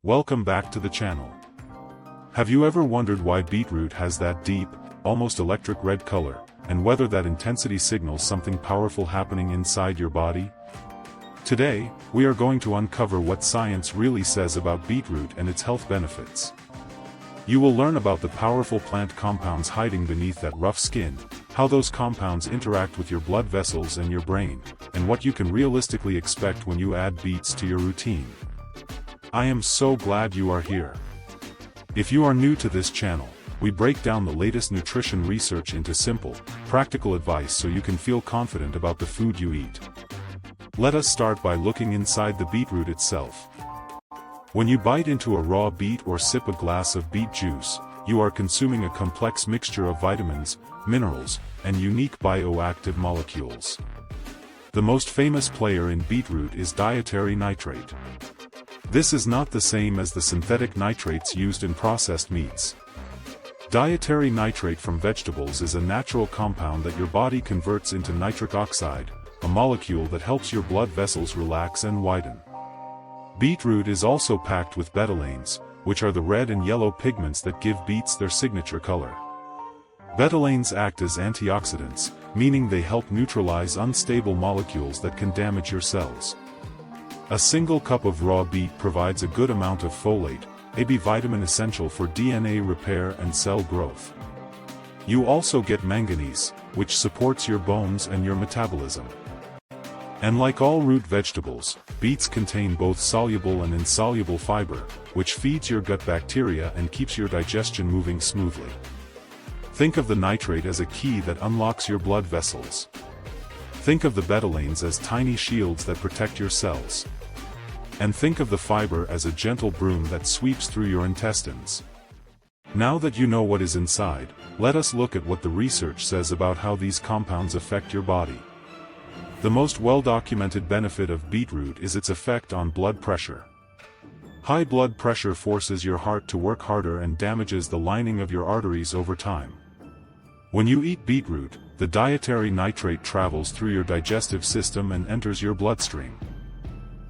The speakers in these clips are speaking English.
Welcome back to the channel. Have you ever wondered why beetroot has that deep, almost electric red color, and whether that intensity signals something powerful happening inside your body? Today, we are going to uncover what science really says about beetroot and its health benefits. You will learn about the powerful plant compounds hiding beneath that rough skin, how those compounds interact with your blood vessels and your brain, and what you can realistically expect when you add beets to your routine. I am so glad you are here. If you are new to this channel, we break down the latest nutrition research into simple, practical advice so you can feel confident about the food you eat. Let us start by looking inside the beetroot itself. When you bite into a raw beet or sip a glass of beet juice, you are consuming a complex mixture of vitamins, minerals, and unique bioactive molecules. The most famous player in beetroot is dietary nitrate. This is not the same as the synthetic nitrates used in processed meats. Dietary nitrate from vegetables is a natural compound that your body converts into nitric oxide, a molecule that helps your blood vessels relax and widen. Beetroot is also packed with betalains, which are the red and yellow pigments that give beets their signature color. Betalains act as antioxidants, meaning they help neutralize unstable molecules that can damage your cells. A single cup of raw beet provides a good amount of folate, a B vitamin essential for DNA repair and cell growth. You also get manganese, which supports your bones and your metabolism. And like all root vegetables, beets contain both soluble and insoluble fiber, which feeds your gut bacteria and keeps your digestion moving smoothly. Think of the nitrate as a key that unlocks your blood vessels. Think of the betalains as tiny shields that protect your cells. And think of the fiber as a gentle broom that sweeps through your intestines. Now that you know what is inside, let us look at what the research says about how these compounds affect your body. The most well-documented benefit of beetroot is its effect on blood pressure. High blood pressure forces your heart to work harder and damages the lining of your arteries over time. When you eat beetroot, the dietary nitrate travels through your digestive system and enters your bloodstream.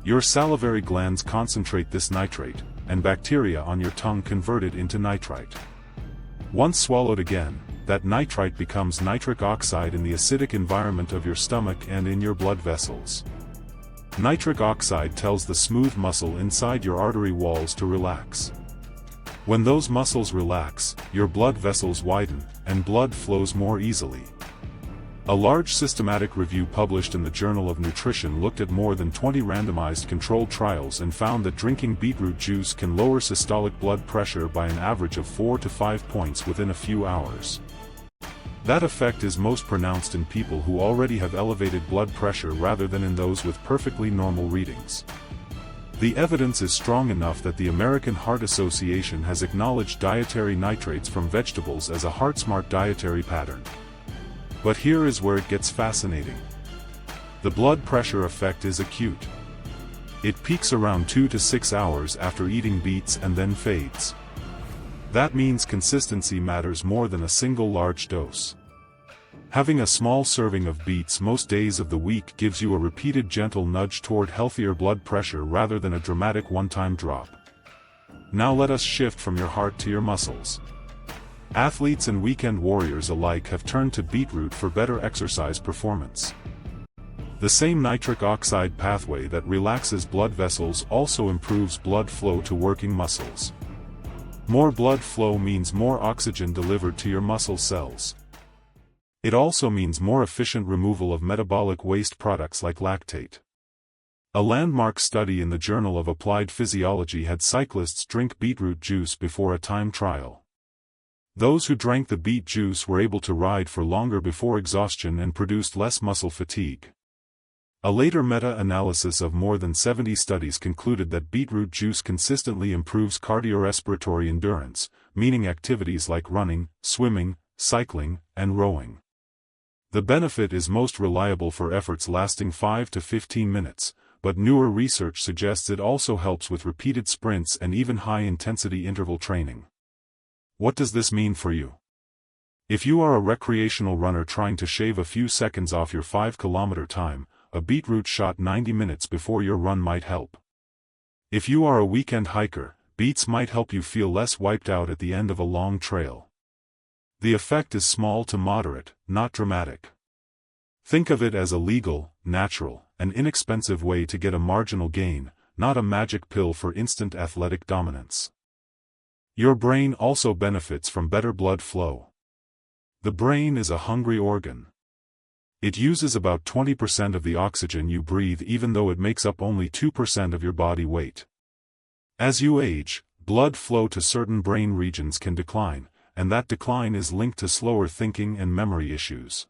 Your salivary glands concentrate this nitrate, and bacteria on your tongue convert it into nitrite. Once swallowed again, that nitrite becomes nitric oxide in the acidic environment of your stomach and in your blood vessels. Nitric oxide tells the smooth muscle inside your artery walls to relax. When those muscles relax, your blood vessels widen, and blood flows more easily. A large systematic review published in the Journal of Nutrition looked at more than 20 randomized controlled trials and found that drinking beetroot juice can lower systolic blood pressure by an average of 4 to 5 points within a few hours. That effect is most pronounced in people who already have elevated blood pressure rather than in those with perfectly normal readings. The evidence is strong enough that the American Heart Association has acknowledged dietary nitrates from vegetables as a heart-smart dietary pattern. But here is where it gets fascinating. The blood pressure effect is acute. It peaks around 2 to 6 hours after eating beets and then fades. That means consistency matters more than a single large dose. Having a small serving of beets most days of the week gives you a repeated gentle nudge toward healthier blood pressure rather than a dramatic one-time drop. Now let us shift from your heart to your muscles. Athletes and weekend warriors alike have turned to beetroot for better exercise performance. The same nitric oxide pathway that relaxes blood vessels also improves blood flow to working muscles. More blood flow means more oxygen delivered to your muscle cells. It also means more efficient removal of metabolic waste products like lactate. A landmark study in the Journal of Applied Physiology had cyclists drink beetroot juice before a time trial. Those who drank the beet juice were able to ride for longer before exhaustion and produced less muscle fatigue. A later meta-analysis of more than 70 studies concluded that beetroot juice consistently improves cardiorespiratory endurance, meaning activities like running, swimming, cycling, and rowing. The benefit is most reliable for efforts lasting 5 to 15 minutes, but newer research suggests it also helps with repeated sprints and even high-intensity interval training. What does this mean for you? If you are a recreational runner trying to shave a few seconds off your 5-kilometer time, a beetroot shot 90 minutes before your run might help. If you are a weekend hiker, beets might help you feel less wiped out at the end of a long trail. The effect is small to moderate, not dramatic. Think of it as a legal, natural, and inexpensive way to get a marginal gain, not a magic pill for instant athletic dominance. Your brain also benefits from better blood flow. The brain is a hungry organ. It uses about 20% of the oxygen you breathe, even though it makes up only 2% of your body weight. As you age, blood flow to certain brain regions can decline, and that decline is linked to slower thinking and memory issues.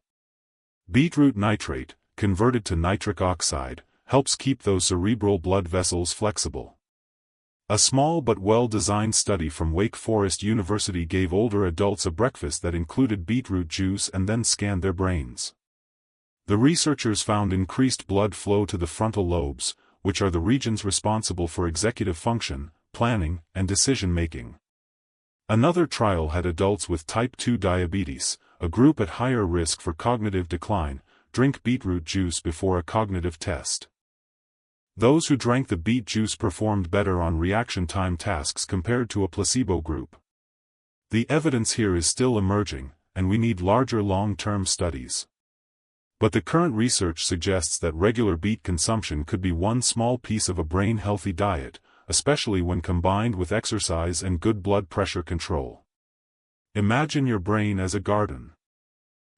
Beetroot nitrate, converted to nitric oxide, helps keep those cerebral blood vessels flexible. A small but well-designed study from Wake Forest University gave older adults a breakfast that included beetroot juice and then scanned their brains. The researchers found increased blood flow to the frontal lobes, which are the regions responsible for executive function, planning, and decision-making. Another trial had adults with type 2 diabetes, a group at higher risk for cognitive decline, drink beetroot juice before a cognitive test. Those who drank the beet juice performed better on reaction time tasks compared to a placebo group. The evidence here is still emerging, and we need larger long-term studies. But the current research suggests that regular beet consumption could be one small piece of a brain-healthy diet, especially when combined with exercise and good blood pressure control. Imagine your brain as a garden.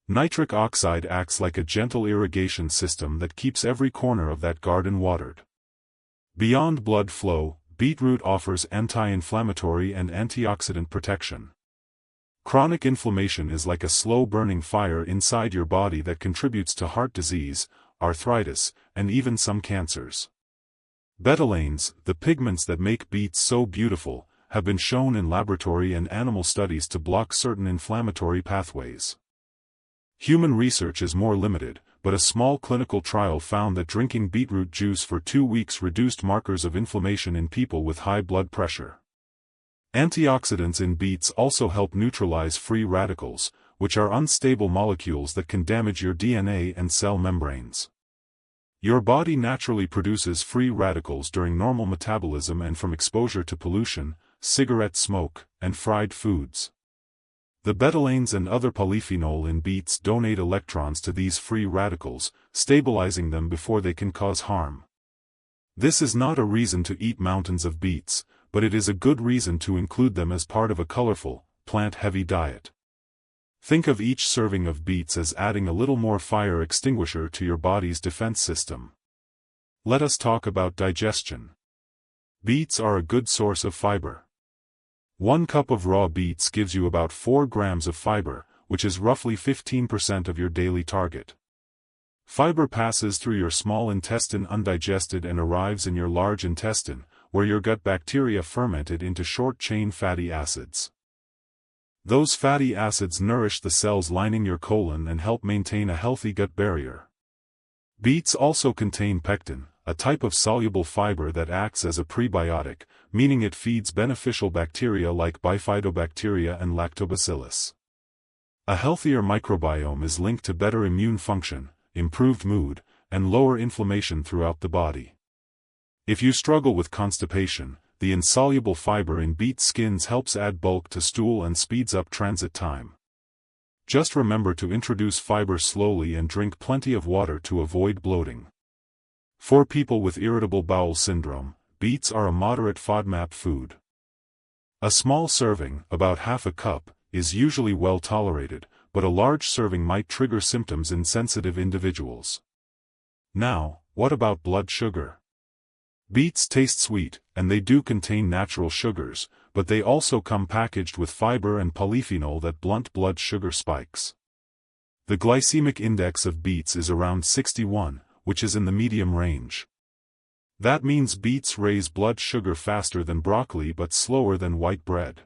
Nitric oxide acts like a gentle irrigation system that keeps every corner of that garden watered. Beyond blood flow, beetroot offers anti-inflammatory and antioxidant protection. Chronic inflammation is like a slow-burning fire inside your body that contributes to heart disease, arthritis, and even some cancers. Betalains, the pigments that make beets so beautiful, have been shown in laboratory and animal studies to block certain inflammatory pathways. Human research is more limited, but a small clinical trial found that drinking beetroot juice for 2 weeks reduced markers of inflammation in people with high blood pressure. Antioxidants in beets also help neutralize free radicals, which are unstable molecules that can damage your DNA and cell membranes. Your body naturally produces free radicals during normal metabolism and from exposure to pollution, cigarette smoke, and fried foods. The betalains and other polyphenol in beets donate electrons to these free radicals, stabilizing them before they can cause harm. This is not a reason to eat mountains of beets, but it is a good reason to include them as part of a colorful, plant-heavy diet. Think of each serving of beets as adding a little more fire extinguisher to your body's defense system. Let us talk about digestion. Beets are a good source of fiber. 1 cup of raw beets gives you about 4 grams of fiber, which is roughly 15% of your daily target. Fiber passes through your small intestine undigested and arrives in your large intestine, where your gut bacteria ferment it into short-chain fatty acids. Those fatty acids nourish the cells lining your colon and help maintain a healthy gut barrier. Beets also contain pectin, a type of soluble fiber that acts as a prebiotic, meaning it feeds beneficial bacteria like bifidobacteria and lactobacillus. A healthier microbiome is linked to better immune function, improved mood, and lower inflammation throughout the body. If you struggle with constipation, the insoluble fiber in beet skins helps add bulk to stool and speeds up transit time. Just remember to introduce fiber slowly and drink plenty of water to avoid bloating. For people with irritable bowel syndrome, beets are a moderate FODMAP food. A small serving, about half a cup, is usually well tolerated, but a large serving might trigger symptoms in sensitive individuals. Now, what about blood sugar? Beets taste sweet, and they do contain natural sugars, but they also come packaged with fiber and polyphenol that blunt blood sugar spikes. The glycemic index of beets is around 61, which is in the medium range. That means beets raise blood sugar faster than broccoli but slower than white bread.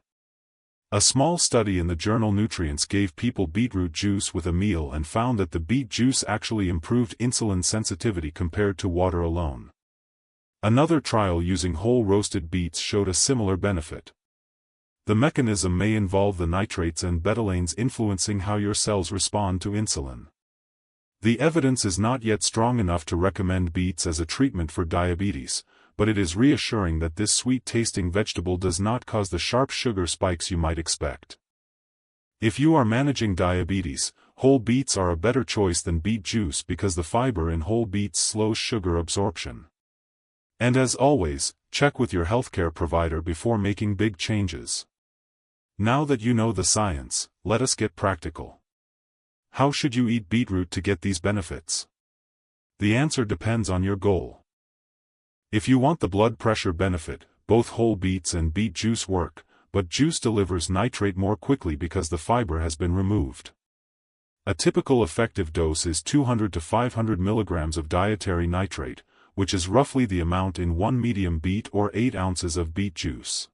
A small study in the journal Nutrients gave people beetroot juice with a meal and found that the beet juice actually improved insulin sensitivity compared to water alone. Another trial using whole roasted beets showed a similar benefit. The mechanism may involve the nitrates and betalains influencing how your cells respond to insulin. The evidence is not yet strong enough to recommend beets as a treatment for diabetes, but it is reassuring that this sweet-tasting vegetable does not cause the sharp sugar spikes you might expect. If you are managing diabetes, whole beets are a better choice than beet juice because the fiber in whole beets slows sugar absorption. And as always, check with your healthcare provider before making big changes. Now that you know the science, let us get practical. How should you eat beetroot to get these benefits? The answer depends on your goal. If you want the blood pressure benefit, both whole beets and beet juice work, but juice delivers nitrate more quickly because the fiber has been removed. A typical effective dose is 200 to 500 milligrams of dietary nitrate, which is roughly the amount in 1 medium beet or 8 ounces of beet juice.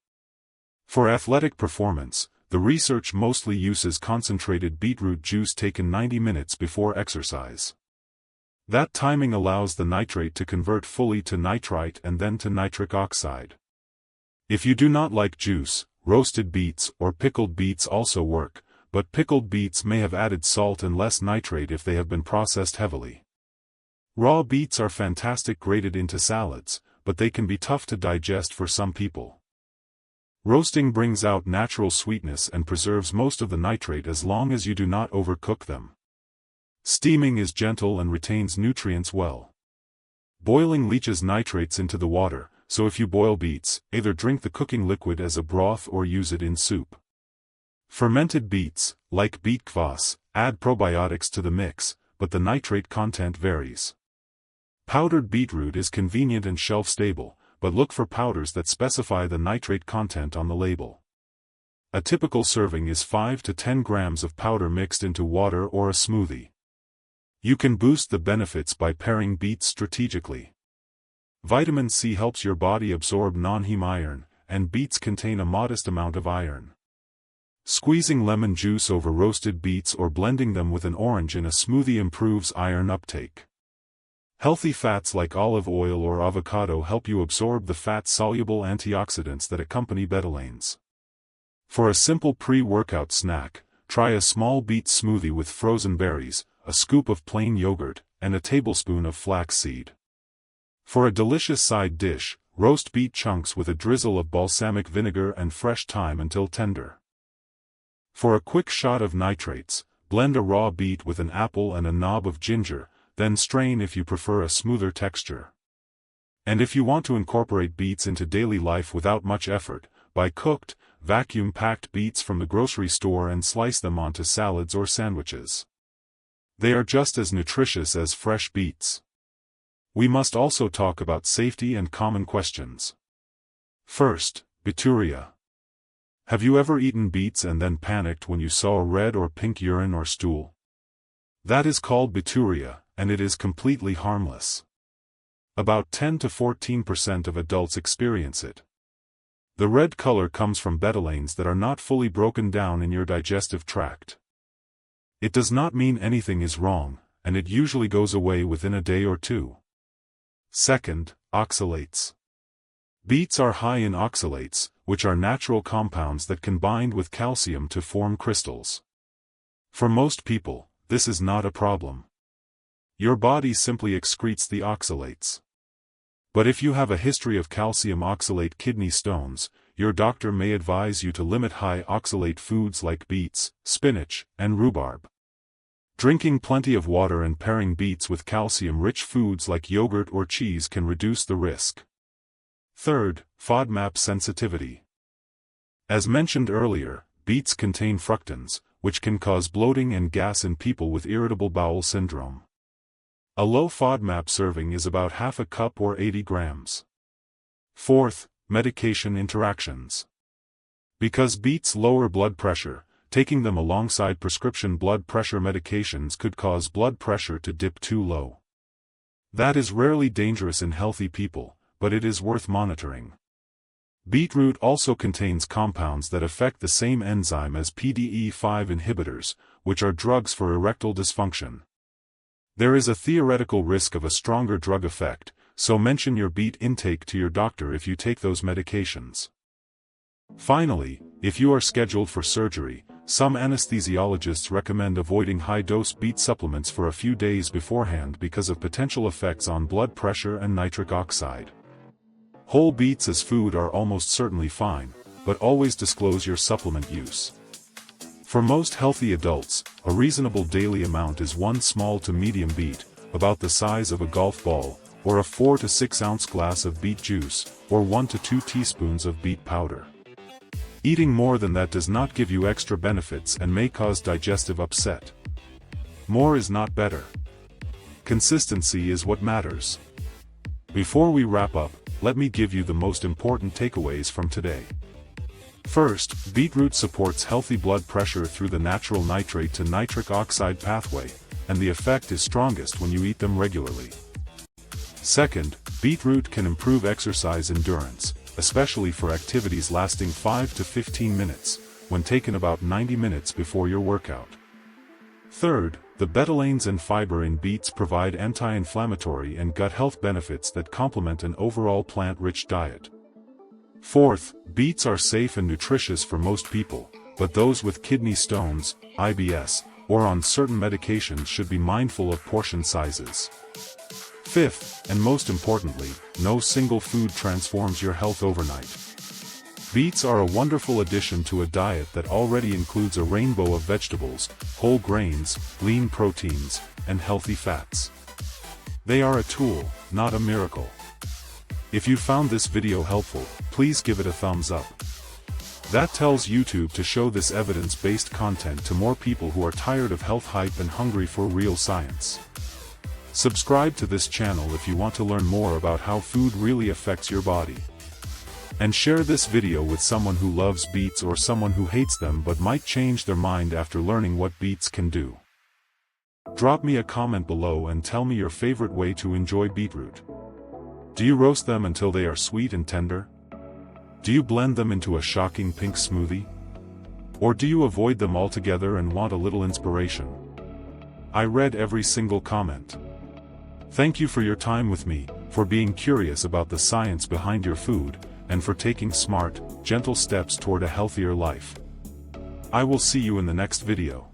For athletic performance, the research mostly uses concentrated beetroot juice taken 90 minutes before exercise. That timing allows the nitrate to convert fully to nitrite and then to nitric oxide. If you do not like juice, roasted beets or pickled beets also work, but pickled beets may have added salt and less nitrate if they have been processed heavily. Raw beets are fantastic grated into salads, but they can be tough to digest for some people. Roasting brings out natural sweetness and preserves most of the nitrate as long as you do not overcook them. Steaming is gentle and retains nutrients well. Boiling leaches nitrates into the water, so if you boil beets, either drink the cooking liquid as a broth or use it in soup. Fermented beets, like beet kvass, add probiotics to the mix, but the nitrate content varies. Powdered beetroot is convenient and shelf-stable, but look for powders that specify the nitrate content on the label. A typical serving is 5 to 10 grams of powder mixed into water or a smoothie. You can boost the benefits by pairing beets strategically. Vitamin C helps your body absorb non-heme iron, and beets contain a modest amount of iron. Squeezing lemon juice over roasted beets or blending them with an orange in a smoothie improves iron uptake. Healthy fats like olive oil or avocado help you absorb the fat-soluble antioxidants that accompany betalains. For a simple pre-workout snack, try a small beet smoothie with frozen berries, a scoop of plain yogurt, and a tablespoon of flaxseed. For a delicious side dish, roast beet chunks with a drizzle of balsamic vinegar and fresh thyme until tender. For a quick shot of nitrates, blend a raw beet with an apple and a knob of ginger, then strain if you prefer a smoother texture. And if you want to incorporate beets into daily life without much effort, buy cooked, vacuum-packed beets from the grocery store and slice them onto salads or sandwiches. They are just as nutritious as fresh beets. We must also talk about safety and common questions. First, Beeturia. Have you ever eaten beets and then panicked when you saw red or pink urine or stool? That is called Beeturia, and it is completely harmless. About 10 to 14% of adults experience it. The red color comes from betalains that are not fully broken down in your digestive tract. It does not mean anything is wrong, and it usually goes away within a day or two. Second, oxalates. Beets are high in oxalates, which are natural compounds that can bind with calcium to form crystals. For most people, this is not a problem. Your body simply excretes the oxalates. But if you have a history of calcium oxalate kidney stones, your doctor may advise you to limit high oxalate foods like beets, spinach, and rhubarb. Drinking plenty of water and pairing beets with calcium-rich foods like yogurt or cheese can reduce the risk. Third, FODMAP sensitivity. As mentioned earlier, beets contain fructans, which can cause bloating and gas in people with irritable bowel syndrome. A low FODMAP serving is about half a cup or 80 grams. Fourth, medication interactions. Because beets lower blood pressure, taking them alongside prescription blood pressure medications could cause blood pressure to dip too low. That is rarely dangerous in healthy people, but it is worth monitoring. Beetroot also contains compounds that affect the same enzyme as PDE5 inhibitors, which are drugs for erectile dysfunction. There is a theoretical risk of a stronger drug effect, so mention your beet intake to your doctor if you take those medications. Finally, if you are scheduled for surgery, some anesthesiologists recommend avoiding high-dose beet supplements for a few days beforehand because of potential effects on blood pressure and nitric oxide. Whole beets as food are almost certainly fine, but always disclose your supplement use. For most healthy adults, a reasonable daily amount is 1 small to medium beet, about the size of a golf ball, or a 4 to 6 ounce glass of beet juice, or 1 to 2 teaspoons of beet powder. Eating more than that does not give you extra benefits and may cause digestive upset. More is not better. Consistency is what matters. Before we wrap up, let me give you the most important takeaways from today. First, beetroot supports healthy blood pressure through the natural nitrate to nitric oxide pathway, and the effect is strongest when you eat them regularly. Second, beetroot can improve exercise endurance, especially for activities lasting 5 to 15 minutes, when taken about 90 minutes before your workout. Third, the betalains and fiber in beets provide anti-inflammatory and gut health benefits that complement an overall plant-rich diet. Fourth, beets are safe and nutritious for most people, but those with kidney stones, IBS, or on certain medications should be mindful of portion sizes. Fifth, and most importantly, no single food transforms your health overnight. Beets are a wonderful addition to a diet that already includes a rainbow of vegetables, whole grains, lean proteins, and healthy fats. They are a tool, not a miracle. If you found this video helpful, please give it a thumbs up. That tells YouTube to show this evidence-based content to more people who are tired of health hype and hungry for real science. Subscribe to this channel if you want to learn more about how food really affects your body. And share this video with someone who loves beets or someone who hates them but might change their mind after learning what beets can do. Drop me a comment below and tell me your favorite way to enjoy beetroot. Do you roast them until they are sweet and tender? Do you blend them into a shocking pink smoothie? Or do you avoid them altogether and want a little inspiration? I read every single comment. Thank you for your time with me, for being curious about the science behind your food, and for taking smart, gentle steps toward a healthier life. I will see you in the next video.